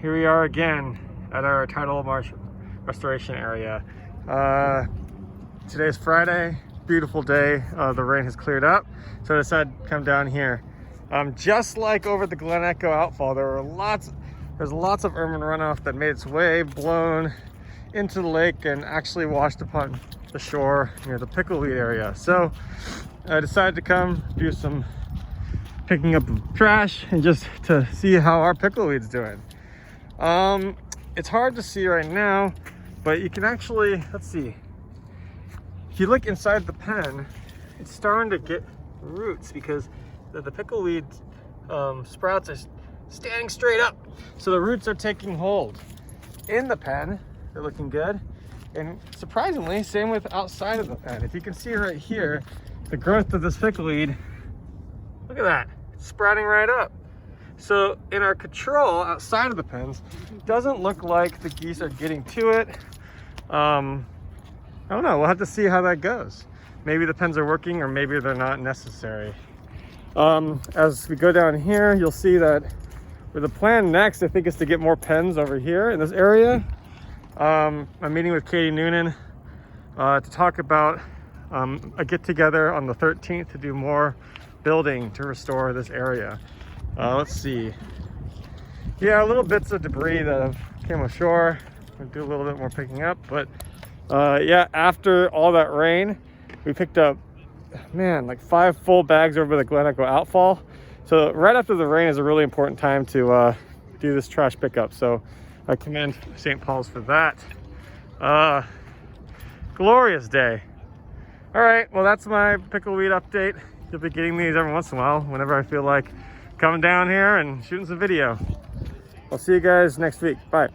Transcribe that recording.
here we are again at our tidal marsh restoration area. Today's Friday, beautiful day. The rain has cleared up, so I decided to come down here. Just like over the Glen Echo outfall, there's lots of urban runoff that made its way blown into the lake and actually washed upon the shore near the Pickleweed area. So I decided to come do some picking up of trash and just to see how our pickleweed's doing. It's hard to see right now, but you can actually, let's see, if you look inside the pen, it's starting to get roots because the pickleweed sprouts are standing straight up, so the roots are taking hold. In the pen, they're looking good, and surprisingly, same with outside of the pen. If you can see right here, the growth of this pickleweed, look at that, it's sprouting right up. So in our control outside of the pens, doesn't look like the geese are getting to it. I don't know, we'll have to see how that goes. Maybe the pens are working or maybe they're not necessary. As we go down here, you'll see that with the plan next, I think, is to get more pens over here in this area. I'm meeting with Katie Noonan to talk about a get-together on the 13th to do more building to restore this area. Let's see. Yeah, little bits of debris that have came ashore. We'll do a little bit more picking up, but yeah, after all that rain, we picked up, man, like 5 full bags over the Glen Echo outfall. So right after the rain is a really important time to do this trash pickup. So I commend St. Paul's for that. Glorious day. All right, well, that's my pickleweed update. You'll be getting these every once in a while whenever I feel like coming down here and shooting some video. I'll see you guys next week. Bye.